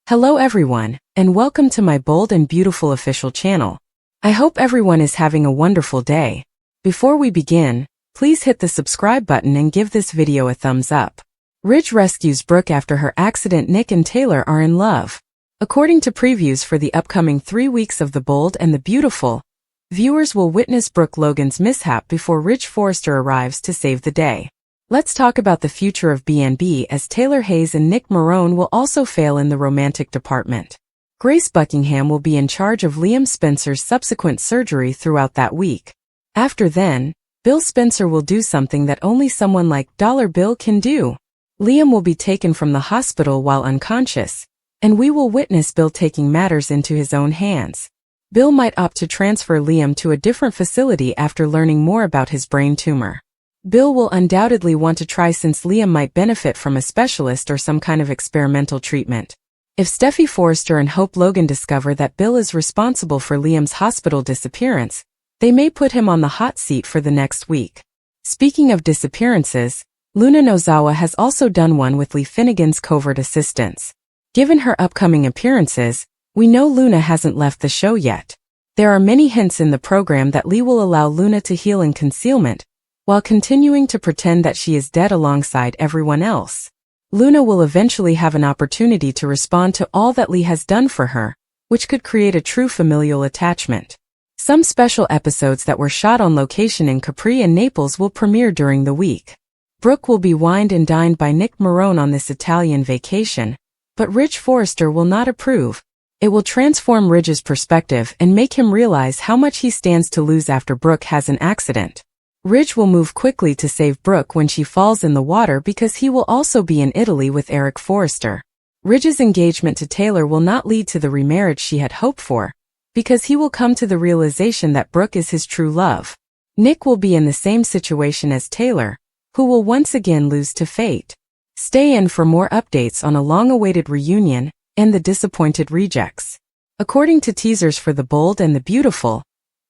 Hello everyone, and welcome to my bold and beautiful official channel. I hope everyone is having a wonderful day. Before we begin, please hit the subscribe button and give this video a thumbs up. Ridge rescues Brooke after her accident. Nick and Taylor are in love. According to previews for the upcoming 3 weeks of The Bold and the Beautiful, viewers will witness Brooke Logan's mishap before Ridge Forrester arrives to save the day. Let's talk about the future of B&B, as Taylor Hayes and Nick Maroney will also fail in the romantic department. Grace Buckingham will be in charge of Liam Spencer's subsequent surgery throughout that week. After then, Bill Spencer will do something that only someone like Dollar Bill can do. Liam will be taken from the hospital while unconscious, and we will witness Bill taking matters into his own hands. Bill might opt to transfer Liam to a different facility after learning more about his brain tumor. Bill will undoubtedly want to try, since Liam might benefit from a specialist or some kind of experimental treatment. If Steffi Forrester and Hope Logan discover that Bill is responsible for Liam's hospital disappearance, they may put him on the hot seat for the next week. Speaking of disappearances, Luna Nozawa has also done one with Lee Finnegan's covert assistance. Given her upcoming appearances, we know Luna hasn't left the show yet. There are many hints in the program that Lee will allow Luna to heal in concealment, while continuing to pretend that she is dead alongside everyone else. Luna will eventually have an opportunity to respond to all that Lee has done for her, which could create a true familial attachment. Some special episodes that were shot on location in Capri and Naples will premiere during the week. Brooke will be wined and dined by Nick Maroney on this Italian vacation, but Ridge Forrester will not approve. It will transform Ridge's perspective and make him realize how much he stands to lose after Brooke has an accident. Ridge will move quickly to save Brooke when she falls in the water, because he will also be in Italy with Eric Forrester. Ridge's engagement to Taylor will not lead to the remarriage she had hoped for, because he will come to the realization that Brooke is his true love. Nick will be in the same situation as Taylor, who will once again lose to fate. Stay in for more updates on a long-awaited reunion and the disappointed rejects. According to teasers for The Bold and the Beautiful,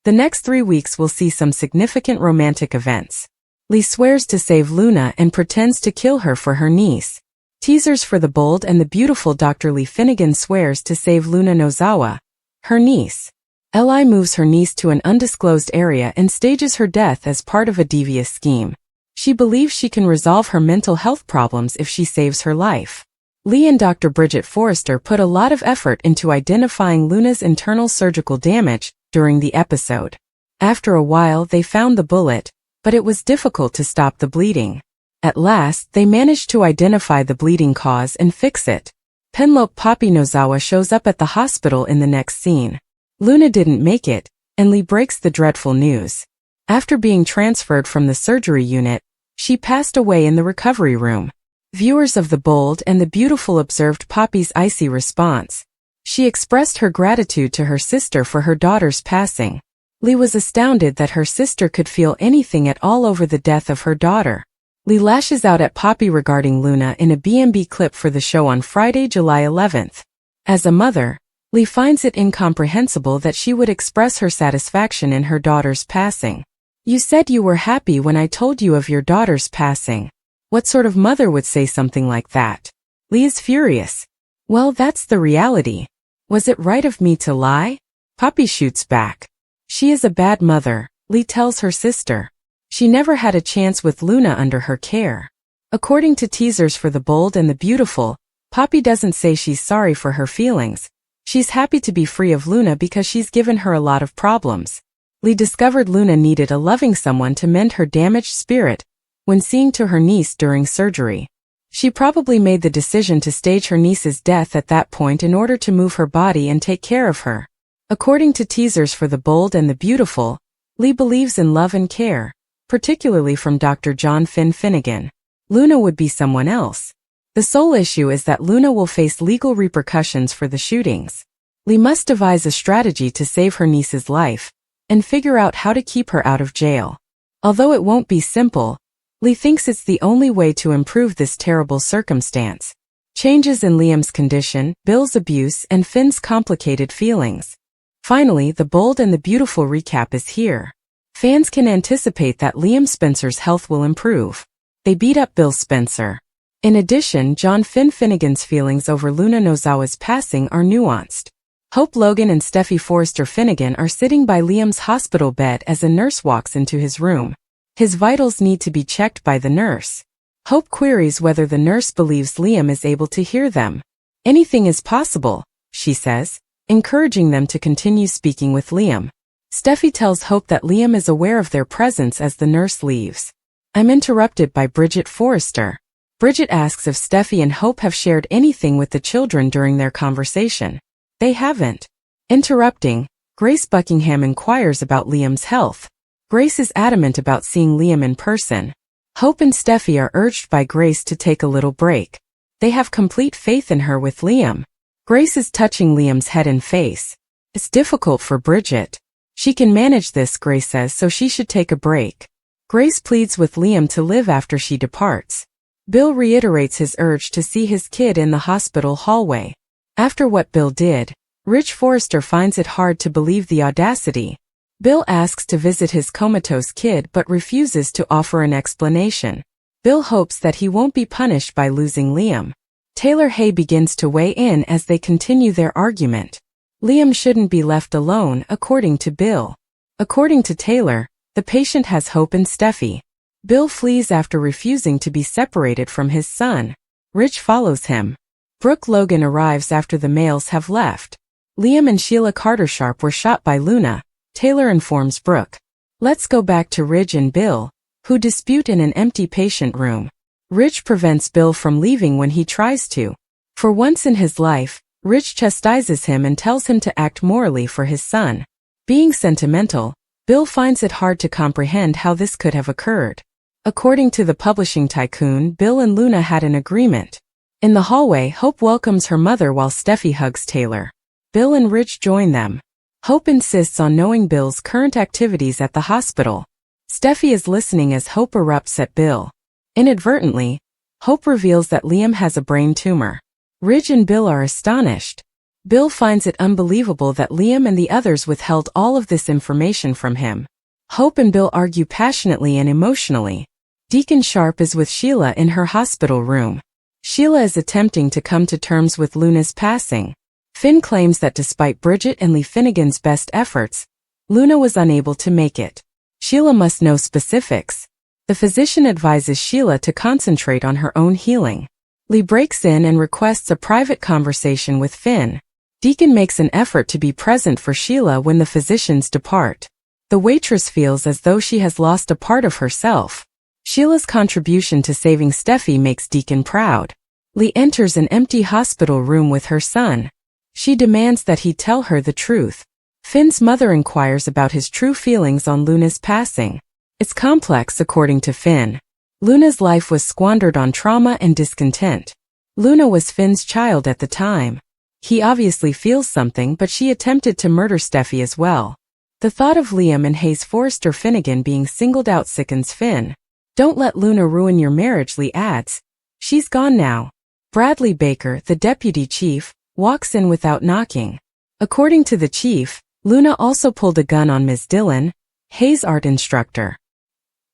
the next 3 weeks will see some significant romantic events. Lee swears to save Luna and pretends to kill her for her niece. Teasers for The Bold and the Beautiful. Dr. Lee Finnegan swears to save Luna Nozawa, her niece. Li moves her niece to an undisclosed area and stages her death as part of a devious scheme. She believes she can resolve her mental health problems if she saves her life. Lee and Dr. Bridget Forrester put a lot of effort into identifying Luna's internal surgical damage during the episode. After a while, they found the bullet, but it was difficult to stop the bleeding. At last, they managed to identify the bleeding cause and fix it. Penelope Poppy Nozawa shows up at the hospital in the next scene. Luna didn't make it, and Lee breaks the dreadful news. After being transferred from the surgery unit, she passed away in the recovery room. Viewers of The Bold and the Beautiful observed Poppy's icy response. She expressed her gratitude to her sister for her daughter's passing. Lee was astounded that her sister could feel anything at all over the death of her daughter. Lee lashes out at Poppy regarding Luna in a B&B clip for the show on Friday, July 11th. As a mother, Lee finds it incomprehensible that she would express her satisfaction in her daughter's passing. "You said you were happy when I told you of your daughter's passing. What sort of mother would say something like that?" Lee is furious. "Well, that's the reality. Was it right of me to lie?" Poppy shoots back. "She is a bad mother," Lee tells her sister. "She never had a chance with Luna under her care." According to teasers for The Bold and the Beautiful, Poppy doesn't say she's sorry for her feelings. She's happy to be free of Luna because she's given her a lot of problems. Lee discovered Luna needed a loving someone to mend her damaged spirit when seeing to her niece during surgery. She probably made the decision to stage her niece's death at that point in order to move her body and take care of her. According to teasers for The Bold and the Beautiful, Lee believes in love and care, particularly from Dr. John Finn Finnegan. Luna would be someone else. The sole issue is that Luna will face legal repercussions for the shootings. Lee must devise a strategy to save her niece's life and figure out how to keep her out of jail. Although it won't be simple, Lee thinks it's the only way to improve this terrible circumstance. Changes in Liam's condition, Bill's abuse, and Finn's complicated feelings. Finally, The Bold and the Beautiful recap is here. Fans can anticipate that Liam Spencer's health will improve. They beat up Bill Spencer. In addition, John Finnegan's feelings over Luna Nozawa's passing are nuanced. Hope Logan and Steffi Forrester Finnegan are sitting by Liam's hospital bed as a nurse walks into his room. His vitals need to be checked by the nurse. Hope queries whether the nurse believes Liam is able to hear them. Anything is possible, she says, encouraging them to continue speaking with Liam. Steffi tells Hope that Liam is aware of their presence as the nurse leaves. I'm interrupted by Bridget Forrester. Bridget asks if Steffi and Hope have shared anything with the children during their conversation. They haven't. Interrupting, Grace Buckingham inquires about Liam's health. Grace is adamant about seeing Liam in person. Hope and Steffi are urged by Grace to take a little break. They have complete faith in her with Liam. Grace is touching Liam's head and face. It's difficult for Bridget. She can manage this, Grace says, so she should take a break. Grace pleads with Liam to live after she departs. Bill reiterates his urge to see his kid in the hospital hallway. After what Bill did, Rich Forrester finds it hard to believe the audacity. Bill asks to visit his comatose kid but refuses to offer an explanation. Bill hopes that he won't be punished by losing Liam. Taylor Hay begins to weigh in as they continue their argument. Liam shouldn't be left alone, according to Bill. According to Taylor, the patient has Hope and Steffi. Bill flees after refusing to be separated from his son. Rich follows him. Brooke Logan arrives after the males have left. Liam and Sheila Carter-Sharp were shot by Luna, Taylor informs Brooke. Let's go back to Ridge and Bill, who dispute in an empty patient room. Ridge prevents Bill from leaving when he tries to. For once in his life, Ridge chastises him and tells him to act morally for his son. Being sentimental, Bill finds it hard to comprehend how this could have occurred. According to the publishing tycoon, Bill and Luna had an agreement. In the hallway, Hope welcomes her mother while Steffi hugs Taylor. Bill and Rich join them. Hope insists on knowing Bill's current activities at the hospital. Steffi is listening as Hope erupts at Bill. Inadvertently, Hope reveals that Liam has a brain tumor. Ridge and Bill are astonished. Bill finds it unbelievable that Liam and the others withheld all of this information from him. Hope and Bill argue passionately and emotionally. Deacon Sharp is with Sheila in her hospital room. Sheila is attempting to come to terms with Luna's passing. Finn claims that despite Bridget and Lee Finnegan's best efforts, Luna was unable to make it. Sheila must know specifics. The physician advises Sheila to concentrate on her own healing. Lee breaks in and requests a private conversation with Finn. Deacon makes an effort to be present for Sheila when the physicians depart. The waitress feels as though she has lost a part of herself. Sheila's contribution to saving Steffi makes Deacon proud. Lee enters an empty hospital room with her son. She demands that he tell her the truth. Finn's mother inquires about his true feelings on Luna's passing. It's complex, according to Finn. Luna's life was squandered on trauma and discontent. Luna was Finn's child at the time. He obviously feels something, but she attempted to murder Steffi as well. The thought of Liam and Hayes Forrester Finnegan being singled out sickens Finn. Don't let Luna ruin your marriage, Lee adds. She's gone now. Bradley Baker, the deputy chief, walks in without knocking. According to the chief, Luna also pulled a gun on Ms. Dillon, Hayes' art instructor.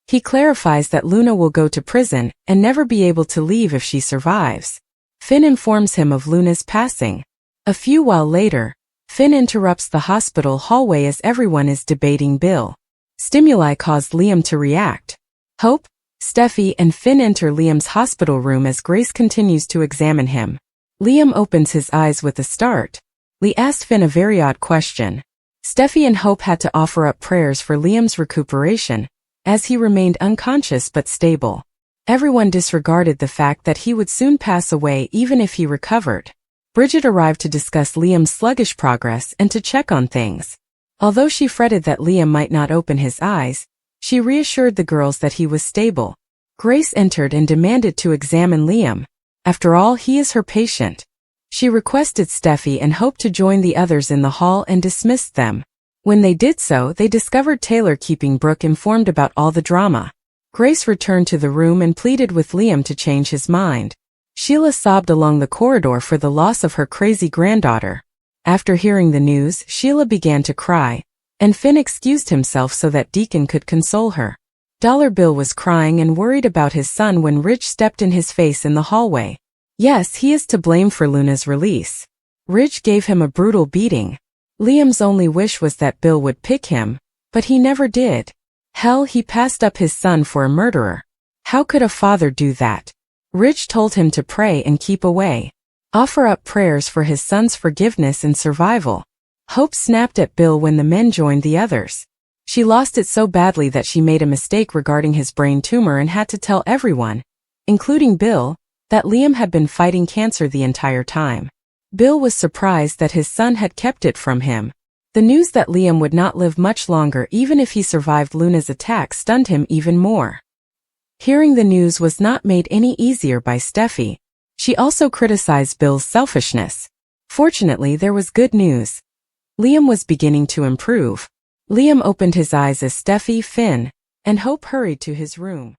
He clarifies that Luna will go to prison and never be able to leave if she survives. Finn informs him of Luna's passing. A few while later, Finn interrupts the hospital hallway as everyone is debating Bill. Stimuli caused Liam to react. Hope, Steffi, and Finn enter Liam's hospital room as Grace continues to examine him. Liam opens his eyes with a start. Lee asked Finn a very odd question. Steffi and Hope had to offer up prayers for Liam's recuperation, as he remained unconscious but stable. Everyone disregarded the fact that he would soon pass away even if he recovered. Bridget arrived to discuss Liam's sluggish progress and to check on things. Although she fretted that Liam might not open his eyes, she reassured the girls that he was stable. Grace entered and demanded to examine Liam. After all, he is her patient. She requested Steffi and Hope to join the others in the hall and dismissed them. When they did so, they discovered Taylor keeping Brooke informed about all the drama. Grace returned to the room and pleaded with Liam to change his mind. Sheila sobbed along the corridor for the loss of her crazy granddaughter. After hearing the news, Sheila began to cry, and Finn excused himself so that Deacon could console her. Dollar Bill was crying and worried about his son when Ridge stepped in his face in the hallway. Yes, he is to blame for Luna's release. Ridge gave him a brutal beating. Liam's only wish was that Bill would pick him, but he never did. Hell, he passed up his son for a murderer. How could a father do that? Ridge told him to pray and keep away. Offer up prayers for his son's forgiveness and survival. Hope snapped at Bill when the men joined the others. She lost it so badly that she made a mistake regarding his brain tumor and had to tell everyone, including Bill, that Liam had been fighting cancer the entire time. Bill was surprised that his son had kept it from him. The news that Liam would not live much longer even if he survived Luna's attack stunned him even more. Hearing the news was not made any easier by Steffi. She also criticized Bill's selfishness. Fortunately, there was good news. Liam was beginning to improve. Liam opened his eyes as Steffi, Finn, and Hope hurried to his room.